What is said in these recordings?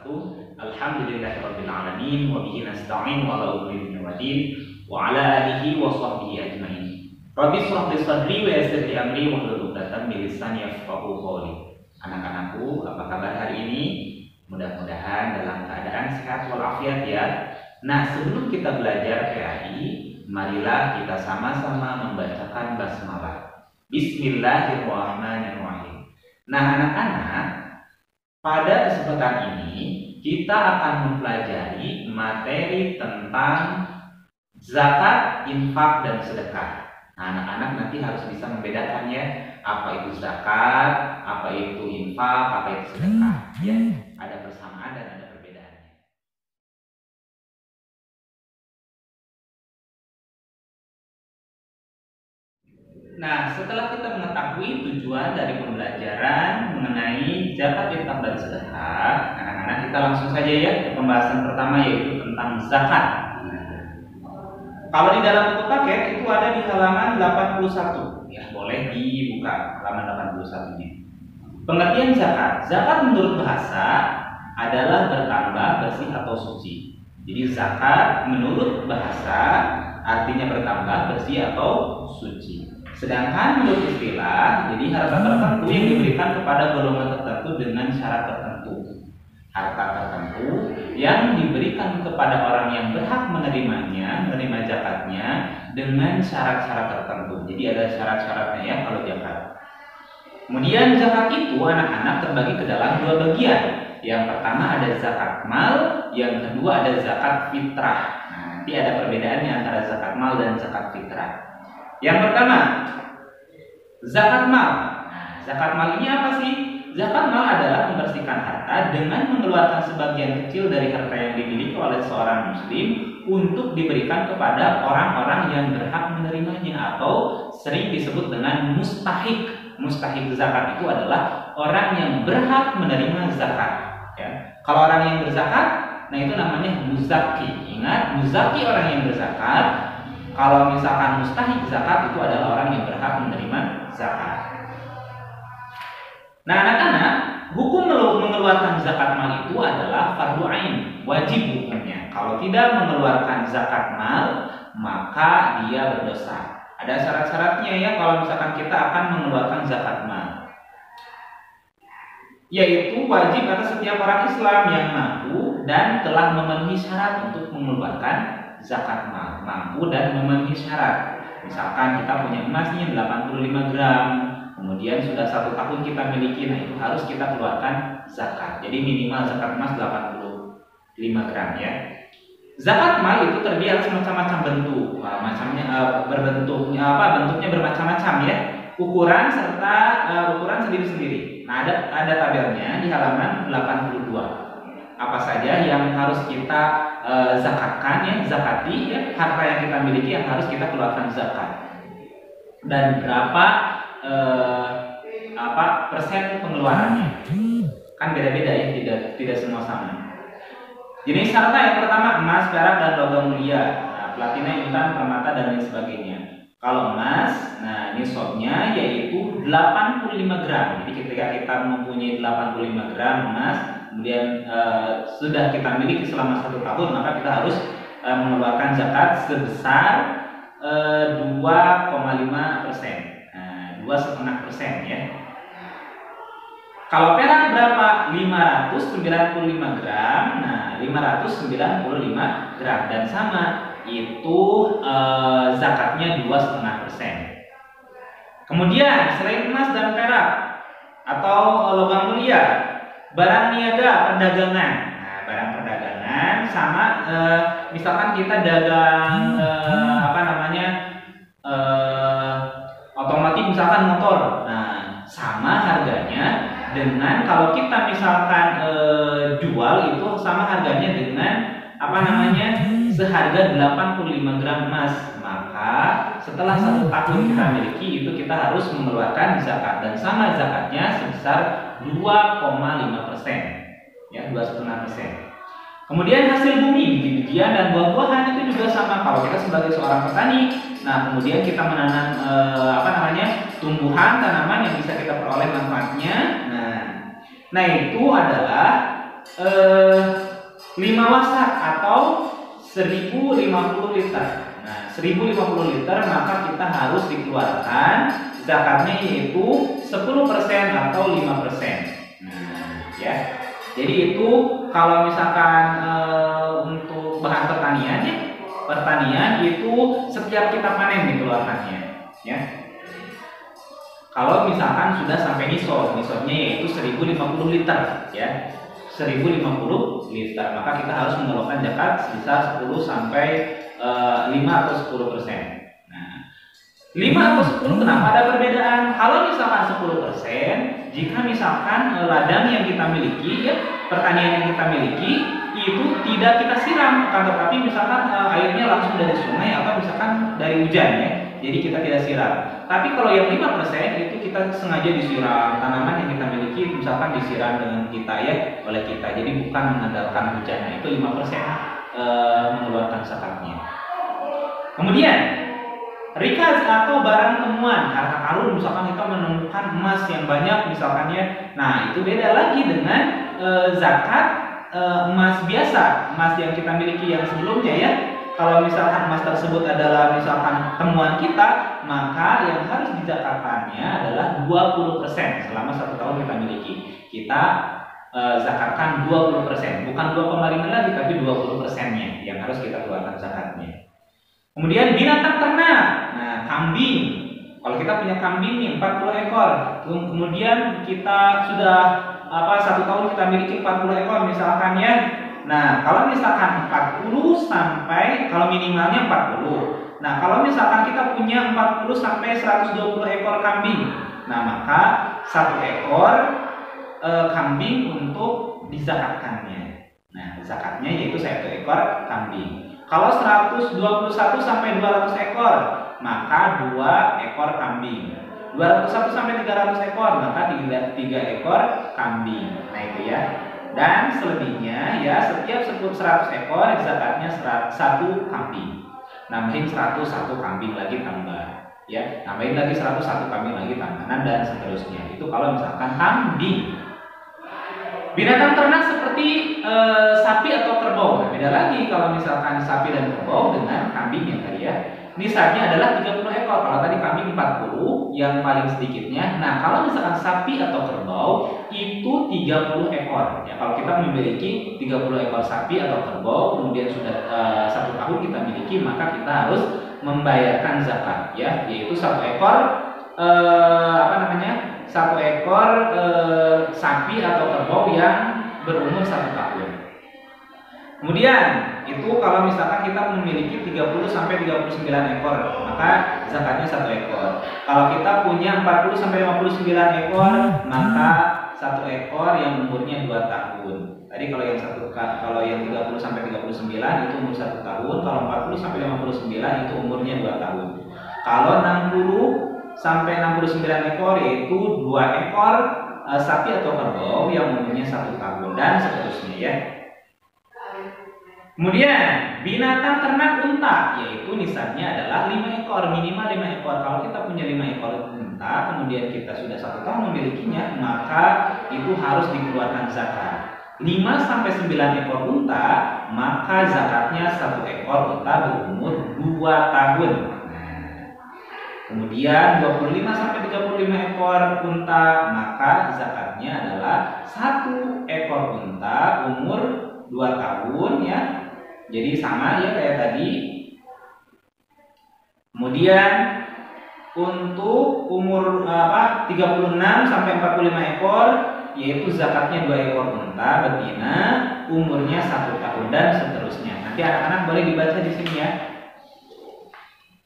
wabarakatuh. Alhamdulillahirabbil alamin wa bihi nasta'in wa ala umuri dunya waddin wa ala alihi wa sahbihi ajmain. Rabbi shrah li sadri wa yassir li amri wahlul 'uqdatam min lisani yafqahu qawli. Anak-anakku, apa kabar hari ini? Mudah-mudahan dalam keadaan sehat walafiat ya. Nah, sebelum kita belajar PAI, marilah kita sama-sama membacakan basmalah. Bismillahirrahmanirrahim. Nah, anak-anak, pada kesempatan ini kita akan mempelajari materi tentang zakat, infak, dan sedekah. Nah, anak-anak nanti harus bisa membedakan ya, apa itu zakat, apa itu infak, apa itu sedekah. Ya, ada persamaan dan ada perbedaannya. Nah, setelah kita mengetahui tujuan dari pembelajaran mengenai zakat, infak, dan sedekah, anak-anak kita langsung saja ya ke pembahasan pertama, yaitu tentang zakat. Kalau di dalam buku paket itu ada di halaman 81, ya boleh dibuka halaman 81-nya. Pengertian zakat. Zakat menurut bahasa adalah bertambah, bersih atau suci. Jadi zakat menurut bahasa artinya bertambah, bersih atau suci. Sedangkan menurut istilah, jadi harta tertentu yang diberikan kepada golongan tertentu dengan syarat tertentu. Harta tertentu yang diberikan kepada orang yang berhak menerimanya, menerima zakatnya dengan syarat-syarat tertentu. Jadi ada syarat-syaratnya ya kalau zakat. Kemudian zakat itu anak-anak terbagi ke dalam dua bagian. Yang pertama ada zakat mal, yang kedua ada zakat fitrah. Nah, nanti ada perbedaannya antara zakat mal dan zakat fitrah. Yang pertama, zakat mal. Nah, zakat mal ini apa sih? Zakat mal adalah membersihkan harta dengan mengeluarkan sebagian kecil dari harta yang dimiliki oleh seorang muslim untuk diberikan kepada orang-orang yang berhak menerimanya, atau sering disebut dengan mustahik. Mustahik zakat itu adalah orang yang berhak menerima zakat. Ya. Kalau orang yang berzakat, nah itu namanya muzaki. Ingat, muzaki orang yang berzakat. Kalau misalkan mustahik zakat itu adalah orang yang berhak menerima zakat. Nah, anak-anak, hukum mengeluarkan zakat mal itu adalah fardu ain, wajib hukumnya. Kalau tidak mengeluarkan zakat mal, maka dia berdosa. Ada syarat-syaratnya ya kalau misalkan kita akan mengeluarkan zakat mal. Yaitu wajib atas setiap orang Islam yang mampu dan telah memenuhi syarat untuk mengeluarkan zakat mal, mampu dan memenuhi syarat. Misalkan kita punya emasnya 85 gram, kemudian sudah 1 tahun kita miliki, nah itu harus kita keluarkan zakat. Jadi minimal zakat emas 85 gram ya. Zakat mal itu terdiri atas macam-macam bentuk, bentuknya bermacam-macam ya, ukuran serta ukuran sendiri-sendiri. Nah, ada tabelnya di halaman 82. Apa saja yang harus kita zakatkan ya, zakati ya, harta yang kita miliki yang harus kita keluarkan zakat. Dan berapa persen pengeluarannya. Kan beda-beda ya, tidak semua sama. Jenis harta yang pertama emas, perak, dan logam mulia. Nah, platina, intan, permata, dan lain sebagainya. Kalau emas, nah nisabnya yaitu 85 gram. Jadi ketika kita mempunyai 85 gram emas, kemudian sudah kita miliki selama 1 tahun, maka kita harus mengeluarkan zakat sebesar 2,5%. 2,5% ya. Kalau perak berapa? 595 gram. Nah, 595 gram dan sama itu zakatnya 2,5%. Kemudian selain emas dan perak atau logam mulia, barang niaga perdagangan. Nah, barang perdagangan sama misalkan kita dagang otomotif, misalkan motor. Nah, sama harganya dengan kalau kita misalkan jual itu sama harganya dengan seharga 85 gram emas. Maka setelah 1 tahun kita miliki itu kita harus mengeluarkan zakat, dan sama zakatnya sebesar 2,5%. Ya, 2,5%. Kemudian hasil bumi, biji-bijian dan buah-buahan itu juga sama. Kalau kita sebagai seorang petani, nah kemudian kita menanam tumbuhan, tanaman yang bisa kita peroleh manfaatnya. Nah itu adalah eh, 5 wasak atau 1050 liter. Nah, 1050 liter maka kita harus dikeluarkan zakatnya yaitu 10% atau 5%. Nah, ya. Jadi itu kalau misalkan untuk bahan pertanian ya, pertanian itu setiap kita panen dikeluarkannya, ya. Kalau misalkan sudah sampai nisabnya yaitu 1050 liter, ya. 1050 liter, maka kita harus mengeluarkan zakat sebesar 10 sampai 5 atau 10%. Nah, 5 atau 10 kenapa ada perbedaan? Kalau misalkan 10%, jika misalkan ladang yang kita miliki, ya, pertanian yang kita miliki itu tidak kita siram, tetapi misalkan airnya langsung dari sungai atau misalkan dari hujan, ya. Jadi kita tidak siram. Tapi kalau yang 5% itu kita sengaja disiram, tanaman yang kita miliki misalkan disiram dengan kita, ya, oleh kita. Jadi bukan mengandalkan hujan. Nah, itu 5% mengeluarkan zakatnya. Kemudian rikaz atau barang temuan, harta karun, misalkan kita menemukan emas yang banyak misalkannya. Nah, itu beda lagi dengan zakat emas biasa, emas yang kita miliki yang sebelumnya, ya. Kalau misalkan emas tersebut adalah misalkan temuan kita, maka yang harus dizakatkannya adalah 20% selama 1 tahun kita miliki. Kita zakatkan 20%, bukan 2,5 lagi, tapi 20%-nya yang harus kita keluarkan zakatnya. Kemudian binatang ternak, nah kambing. Kalau kita punya kambing nih 40 ekor, kemudian kita sudah 1 tahun kita miliki 40 ekor misalkan, ya. Nah, kalau misalkan 40 sampai, kalau minimalnya 40. Nah, kalau misalkan kita punya 40 sampai 120 ekor kambing, nah maka 1 ekor kambing untuk dizakatkannya. Nah, zakatnya yaitu 1 ekor kambing. Kalau 121 sampai 200 ekor, maka 2 ekor kambing. 201 sampai 300 ekor, maka 3 ekor kambing. Nah, itu ya. Dan selebihnya, ya, setiap 100 ekor zakatnya 1 kambing. Nambahin 101 kambing lagi tambah, ya. Nambahin lagi 101 kambing lagi tambahan dan seterusnya. Itu kalau misalkan kambing. Binatang ternak seperti sapi atau kerbau. Nah, beda lagi kalau misalkan sapi dan kerbau dengan kambing yang tadi, ya. Nisabnya adalah 30 ekor. Kalau tadi kambing 40 yang paling sedikitnya. Nah, kalau misalkan sapi atau kerbau itu 30 ekor. Ya, kalau kita memiliki 30 ekor sapi atau kerbau, kemudian sudah 1 tahun kita miliki, maka kita harus membayarkan zakat, ya, yaitu 1 ekor 1 ekor sapi atau kerbau yang berumur 1 tahun. Kemudian itu kalau misalkan kita memiliki 30 sampai 39 ekor, maka zakatnya 1 ekor. Kalau kita punya 40 sampai 59 ekor, maka 1 ekor yang umurnya 2 tahun. Tadi kalau yang 30 sampai 39 itu umur 1 tahun, kalau 40 sampai 59 itu umurnya 2 tahun. Kalau 60 sampai 69 ekor yaitu 2 ekor sapi atau kerbau yang umurnya 1 tahun dan seterusnya, ya. Kemudian binatang ternak unta, yaitu nisabnya adalah 5 ekor, minimal 5 ekor. Kalau kita punya 5 ekor unta, kemudian kita sudah 1 tahun memilikinya, maka itu harus dikeluarkan zakat. 5 sampai 9 ekor unta, maka zakatnya 1 ekor unta berumur 2 tahun. Kemudian 25 sampai 35 ekor unta, maka zakatnya adalah 1 ekor unta umur 2 tahun, ya. Jadi sama, ya, kayak tadi. Kemudian untuk umur 36 sampai 45 ekor yaitu zakatnya 2 ekor unta betina umurnya 1 tahun dan seterusnya. Nanti anak-anak boleh dibaca di sini, ya.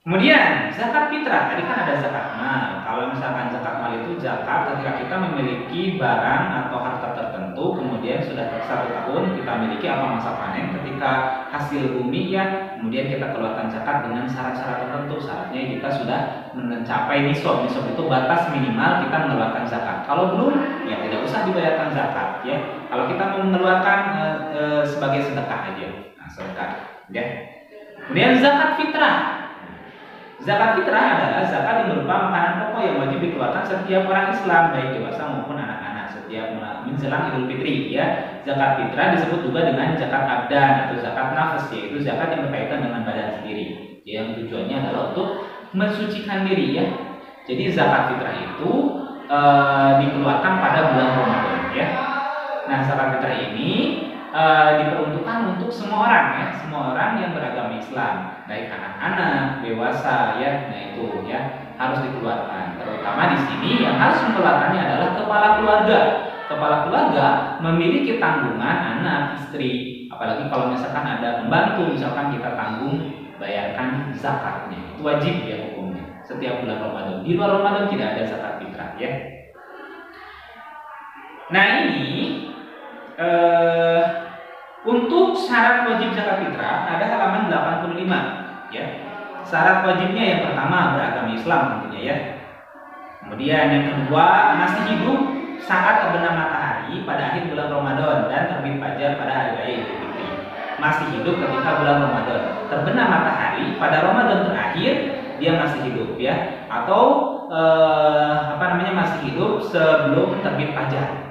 Kemudian zakat fitrah, tadi kan ada zakat mal. Kalau misalkan zakat mal itu zakat ketika kita memiliki barang atau harta tertentu, kemudian sudah 1 tahun kita miliki atau masa panen, ketika hasil bumi, ya, kemudian kita keluarkan zakat dengan syarat-syarat tertentu. Syaratnya kita sudah mencapai nisab. Nisab itu batas minimal kita mengeluarkan zakat. Kalau belum, ya tidak usah dibayarkan zakat, ya. Kalau kita mau mengeluarkan sebagai sedekah aja, nah, sedekah, ya. Kemudian zakat fitrah. Zakat fitrah adalah zakat yang berupa makanan pokok yang wajib dikeluarkan setiap orang Islam, baik dewasa maupun anak-anak. setiap menjelang Idul Fitri ya. Zakat fitrah disebut juga dengan zakat abdan atau zakat nafas, yaitu zakat yang berkaitan dengan badan sendiri. Yang tujuannya adalah untuk mensucikan diri ya. Jadi zakat fitrah itu dikeluarkan pada bulan Ramadan ya. Nah, zakat fitrah ini diperuntukkan untuk semua orang ya, semua orang yang beragama Islam, baik anak-anak, dewasa ya. Nah itu ya harus dikeluarkan. Terutama di sini yang harus mengeluarkannya adalah kepala keluarga. Kepala keluarga memiliki tanggungan anak, istri, apalagi kalau misalkan ada pembantu, misalkan kita tanggung bayarkan zakatnya. Itu wajib ya hukumnya setiap bulan Ramadan. Di luar Ramadan tidak ada zakat fitrah ya. Nah ini untuk syarat wajib zakat fitrah ada halaman 85 ya. Syarat wajibnya yang pertama beragama Islam tentunya ya. Kemudian yang kedua masih hidup saat terbenam matahari pada akhir bulan Ramadan dan terbit fajar pada hari raya Idul Fitri. Masih hidup ketika bulan Ramadan. Terbenam matahari pada Ramadan terakhir dia masih hidup ya. Atau masih hidup sebelum terbit fajar.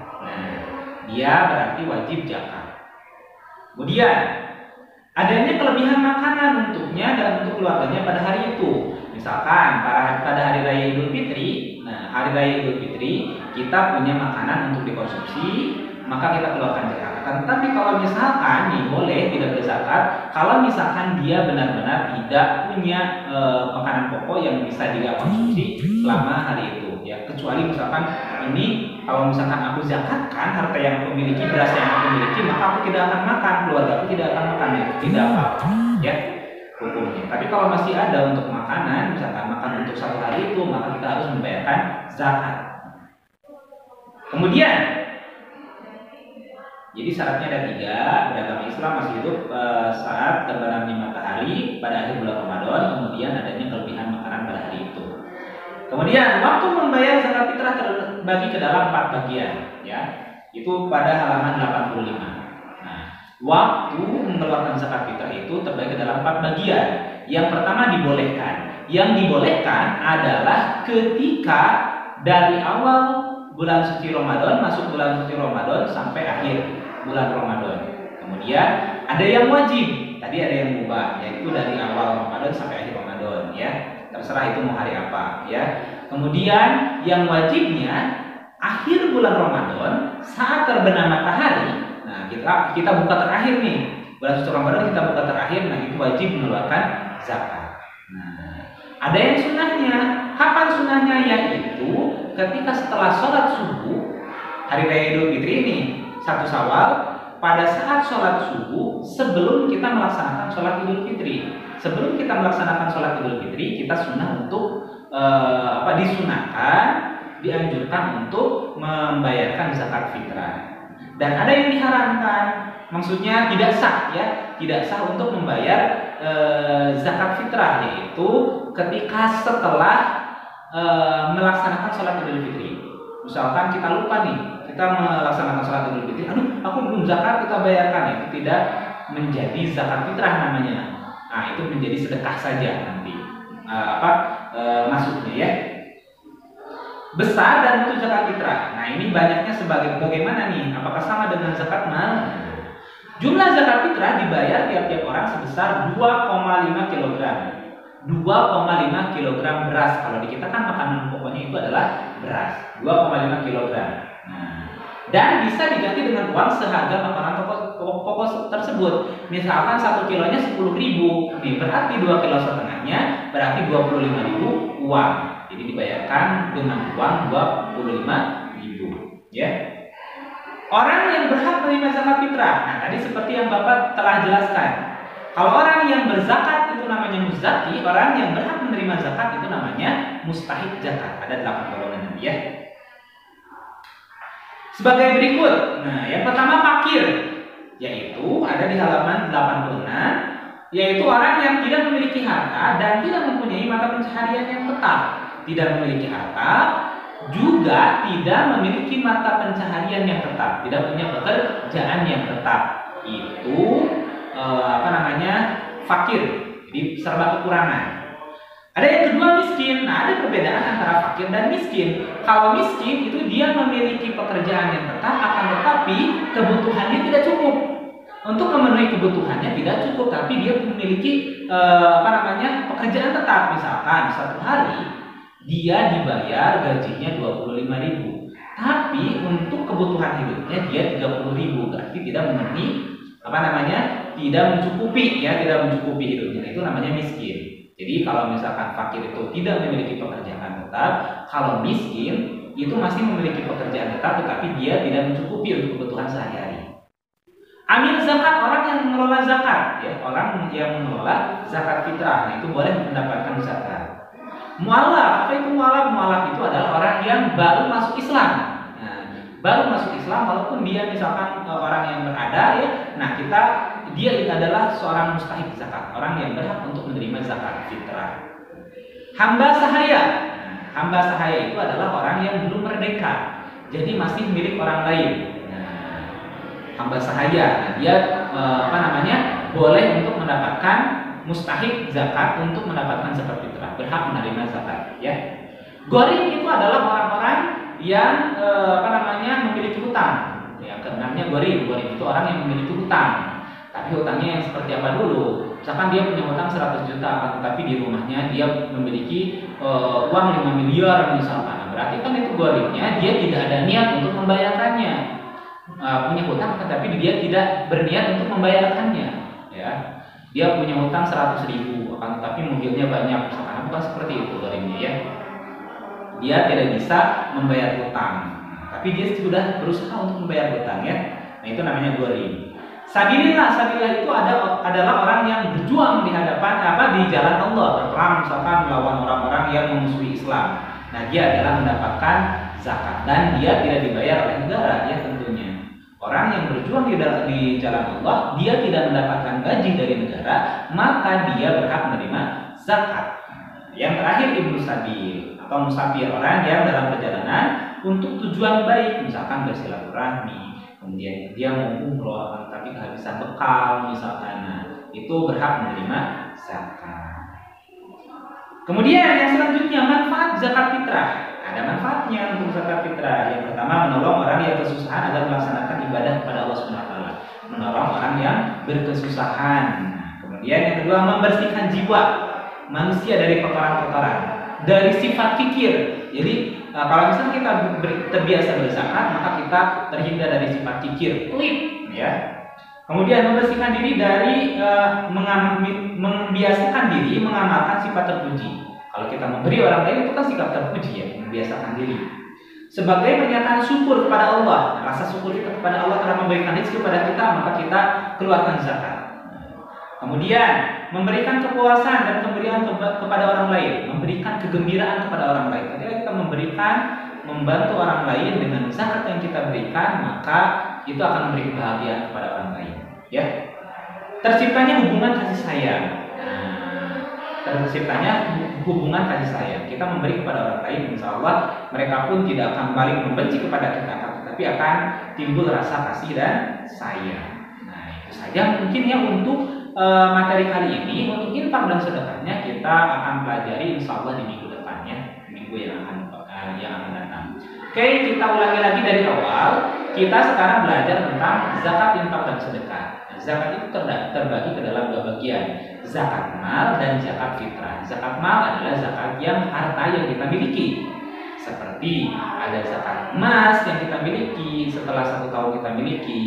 Dia berarti wajib zakat. Kemudian adanya kelebihan makanan untuknya dan untuk keluarganya pada hari itu. Misalkan pada hari raya Idul Fitri, nah hari raya Idul Fitri kita punya makanan untuk dikonsumsi, maka kita keluarkan zakat. Tetapi kalau misalkan nih boleh tidak berzakat, kalau misalkan dia benar-benar tidak punya makanan pokok yang bisa dia konsumsi selama hari itu. Ya, kecuali misalkan ini kalau misalkan aku zakatkan harta yang aku miliki, beras yang aku miliki, maka aku tidak akan makan, keluarga aku tidak akan makan, ya tidak apa-apa ya hukumnya. Tapi kalau masih ada untuk makanan, misalkan makan untuk satu hari itu, maka kita harus membayarkan zakat. Kemudian jadi syaratnya ada 3, beragama Islam masih hidup saat terbenamnya matahari pada akhir bulan Ramadan, kemudian adanya kelebihan makanan pada hari itu. Kemudian waktu membayar zakat fitrah terbagi ke dalam 4 bagian ya. Itu pada halaman 85. Nah, waktu mengeluarkan zakat fitrah itu terbagi ke dalam 4 bagian. Yang pertama dibolehkan. Yang dibolehkan adalah ketika dari awal bulan suci Ramadan masuk bulan suci Ramadan sampai akhir bulan Ramadan. Kemudian ada yang wajib. Tadi ada yang mubah, yaitu dari awal Ramadan sampai akhir Ramadan ya. Terserah itu mau hari apa ya. Kemudian yang wajibnya akhir bulan Ramadan saat terbenam matahari. Nah, kita buka terakhir nih. Bulan suci Ramadan kita buka terakhir, nah itu wajib mengeluarkan zakat. Nah, ada yang sunnahnya. Kapan sunnahnya? Yaitu ketika setelah sholat subuh hari raya Idul Fitri ini 1 Syawal, pada saat sholat subuh sebelum kita melaksanakan sholat Idul Fitri. Sebelum kita melaksanakan sholat Idul Fitri, kita sunnah untuk disunahkan, dianjurkan untuk membayarkan zakat fitrah. Dan ada yang diharamkan, maksudnya tidak sah ya, tidak sah untuk membayar zakat fitrah, yaitu ketika setelah melaksanakan sholat Idul Fitri. Misalkan kita lupa nih, kita melaksanakan sholat Idul Fitri, aku belum zakat, kita bayarkan, itu tidak menjadi zakat fitrah namanya. Nah, itu menjadi sedekah saja nanti masuknya ya. Besar dan bentuk zakat fitrah. Nah, ini banyaknya bagaimana nih? Apakah sama dengan zakat mal? Jumlah zakat fitrah dibayar tiap-tiap orang sebesar 2,5 kg. 2,5 kg beras. Kalau di kita kan makanan pokoknya itu adalah beras. 2,5 kg. Nah, dan bisa diganti dengan uang seharga makanan pokok tersebut. Misalkan 1 kilonya 10.000, berarti 2,5 kilo berarti 25.000 uang. Jadi dibayarkan dengan uang 25.000 ya. Orang yang berhak menerima zakat fitrah. Nah, tadi seperti yang Bapak telah jelaskan. Kalau orang yang berzakat itu namanya muzaki, orang yang berhak menerima zakat itu namanya mustahik zakat. Ada 8 golongan nanti ya. Sebagai berikut. Nah, yang pertama fakir, yaitu ada di halaman 86, yaitu orang yang tidak memiliki harta dan tidak mempunyai mata pencaharian yang tetap. Tidak memiliki harta, juga tidak memiliki mata pencaharian yang tetap, tidak punya pekerjaan yang tetap. Itu fakir, jadi serba kekurangan. Ada yang kedua miskin. Nah, ada perbedaan antara fakir dan miskin. Kalau miskin itu dia memiliki pekerjaan yang tetap, akan tetapi kebutuhannya tidak cukup. Untuk memenuhi kebutuhannya tidak cukup, tapi dia memiliki pekerjaan tetap. Misalkan satu hari dia dibayar gajinya 25.000, tapi untuk kebutuhan hidupnya dia 30.000, berarti tidak memenuhi tidak mencukupi hidupnya. Itu namanya miskin. Jadi kalau misalkan fakir itu tidak memiliki pekerjaan tetap, kalau miskin itu masih memiliki pekerjaan tetap tetapi dia tidak mencukupi untuk kebutuhan sehari-hari. Amil zakat, orang yang mengelola zakat, ya, orang yang mengelola zakat fitrah, nah itu boleh mendapatkan zakat. Mu'alaf, apa itu mu'alaf? Mu'alaf itu adalah orang yang baru masuk Islam. Nah, baru masuk Islam walaupun dia misalkan orang yang berada, ya, nah dia adalah seorang mustahik zakat, orang yang berhak untuk menerima zakat fitrah. Hamba sahaya. Nah, hamba sahaya itu adalah orang yang belum merdeka, jadi masih milik orang lain. Nah, hamba sahaya, nah, dia boleh untuk mendapatkan mustahik zakat, untuk mendapatkan zakat fitrah, berhak menerima zakat. Ya. Gharib itu adalah orang-orang yang memiliki hutang. Ya, namanya gharib itu orang yang memiliki hutang. Tapi hutangnya yang seperti apa dulu? Misalkan dia punya hutang 100 juta, tapi di rumahnya dia memiliki uang 5 miliar misalkan. Berarti kan itu gharibnya, dia tidak ada niat untuk membayarkannya. Punya hutang, tapi dia tidak berniat untuk membayarkannya. Ya, dia punya hutang 100.000, tapi mobilnya banyak, misalkan, bukan seperti itu gharibnya, ya. Dia tidak bisa membayar hutang, tapi dia sudah berusaha untuk membayar hutang, ya. Nah itu namanya gharib. Sabilillah itu adalah orang yang berjuang di hadapan di jalan Allah, berperang misalkan melawan orang-orang yang memusuhi Islam. Nah, dia adalah mendapatkan zakat dan dia tidak dibayar oleh negara, ya tentunya. Orang yang berjuang di jalan Allah, dia tidak mendapatkan gaji dari negara, maka dia berhak menerima zakat. Yang terakhir ibnu sabil atau musafir, orang yang dalam perjalanan untuk tujuan baik, misalkan bersilaturahmi. Kemudian dia mau umroh tapi kehabisan bekal misalkan, nah, itu berhak menerima zakat. Kemudian yang selanjutnya manfaat zakat fitrah. Ada manfaatnya untuk zakat fitrah. Yang pertama, menolong orang yang kesusahan agar melaksanakan ibadah kepada Allah SWT. Menolong orang yang berkesusahan. Kemudian yang kedua, membersihkan jiwa manusia dari kotoran-kotoran, dari sifat fikir. Jadi kalau misalnya kita terbiasa berzakat, maka kita terhindar dari sifat kikir, pelit, ya. Kemudian membersihkan diri dari membiasakan diri mengamalkan sifat terpuji. Kalau kita memberi orang lain itu kan sikap terpuji, ya, membiasakan diri. Sebagai pernyataan syukur kepada Allah, rasa syukur kita kepada Allah telah memberikan rezeki kepada kita, maka kita keluarkan zakat. Kemudian memberikan kepuasan dan kembalian kepada orang lain, memberikan kegembiraan kepada orang lain. Ketika kita membantu orang lain dengan zakat yang kita berikan, maka itu akan memberi kebahagiaan kepada orang lain. Ya, terciptanya hubungan kasih sayang. Kita memberi kepada orang lain, insya Allah mereka pun tidak akan balik membenci kepada kita, tapi akan timbul rasa kasih dan sayang. Nah, itu saja mungkin ya untuk materi kali ini. Untuk infak dan sedekahnya kita akan pelajari insya Allah di minggu depannya, minggu yang akan datang. Oke, kita ulangi lagi dari awal. Kita sekarang belajar tentang zakat, infak, dan sedekah. Nah, zakat itu terbagi ke dalam dua bagian, zakat mal dan zakat fitrah. Zakat mal adalah zakat yang harta yang kita miliki. Seperti ada zakat emas yang kita miliki setelah 1 tahun kita miliki,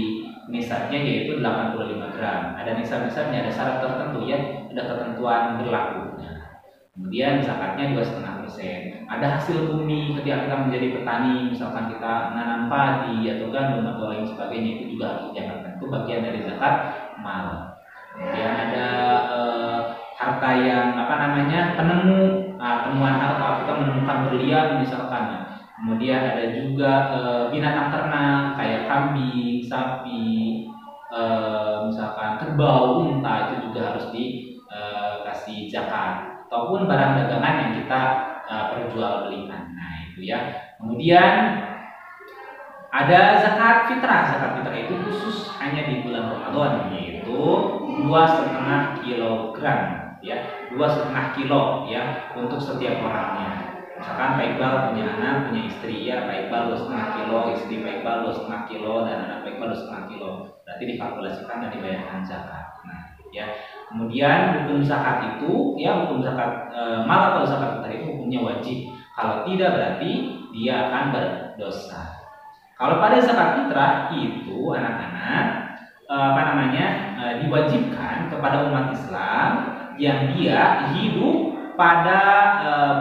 nisabnya yaitu 85 gram. Ada nisab-nisabnya, ada syarat tertentu, ya, ada ketentuan berlaku. Kemudian zakatnya 2,5%. Ada hasil bumi ketika kita menjadi petani, misalkan kita menanam padi atau gandum atau lain sebagainya, itu juga harus dizakat. Itu bagian dari zakat mal. Kemudian ada harta yang temuan harta, kita menemukan berlian misalkan. Kemudian ada juga binatang ternak kayak kambing, sapi, misalkan kerbau, unta, itu juga harus dikasih zakat. Ataupun barang dagangan yang kita perjualbelikan. Nah, itu, ya. Kemudian ada zakat fitrah. Zakat fitrah itu khusus hanya di bulan Ramadan, yaitu 2,5 kilogram. ya, 2,5 kilo ya untuk setiap orangnya. Misalkan Pak Iqbal punya anak, punya istri, ya Pak Iqbal 2,5 kilo, istri Pak Iqbal 2,5 kilo, dan anak Pak Iqbal 2,5 kilo. Berarti dikalkulasikan dan dibayarkan zakat. Nah, ya. Kemudian hukum zakat itu, ya hukum zakat mal atau zakat fitrah itu hukumnya wajib. Kalau tidak berarti dia akan berdosa. Kalau pada zakat fitrah itu anak-anak diwajibkan kepada umat Islam yang dia hidup pada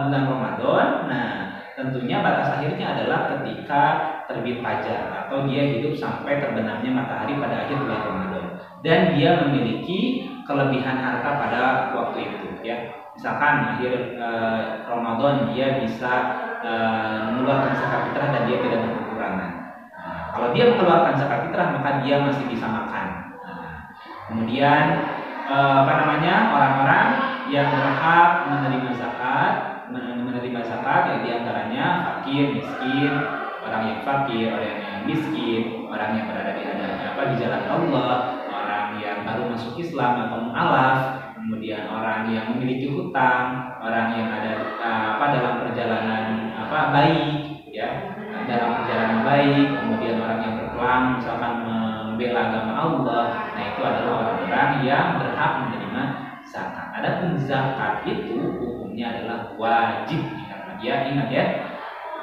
bulan Ramadan. Nah, tentunya batas akhirnya adalah ketika terbit fajar atau dia hidup sampai terbenamnya matahari pada akhir bulan Ramadan, dan dia memiliki kelebihan harta pada waktu itu, ya. Misalkan akhir Ramadan dia bisa mengeluarkan zakat fitrah dan dia tidak berkekurangan. Kalau dia mengeluarkan zakat fitrah maka dia masih bisa makan. Kemudian orang-orang yang berhak menerima zakat ya diantaranya fakir, miskin, orang yang fakir, orang yang miskin, orang yang berada di jalan Allah, orang yang baru masuk Islam atau mu'alaf, kemudian orang yang memiliki hutang, orang yang ada dalam perjalanan baik, ya, dalam perjalanan baik, kemudian orang yang berperang misalkan membela agama Allah. Nah, itu adalah orang-orang yang berhak menerima zakat. Adapun zakat itu hukumnya adalah wajib. Ingat ya,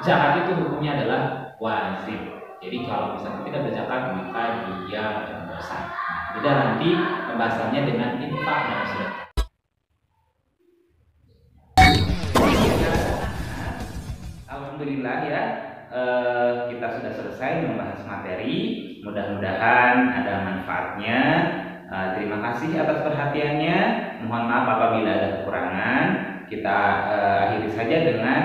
zakat itu hukumnya adalah wajib. Jadi kalau misalnya tidak berzakat maka dia berdosa. Beda nanti pembahasannya dengan infak dan sedekah. Alhamdulillah ya, kita sudah selesai membahas materi. Mudah-mudahan ada manfaatnya. Terima kasih atas perhatiannya. Mohon maaf apabila ada kekurangan. Kita akhiri saja dengan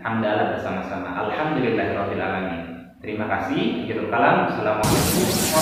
hamdalah bersama-sama. Alhamdulillahirabbil alamin. Terima kasih. Akhirul kalam. Assalamualaikum.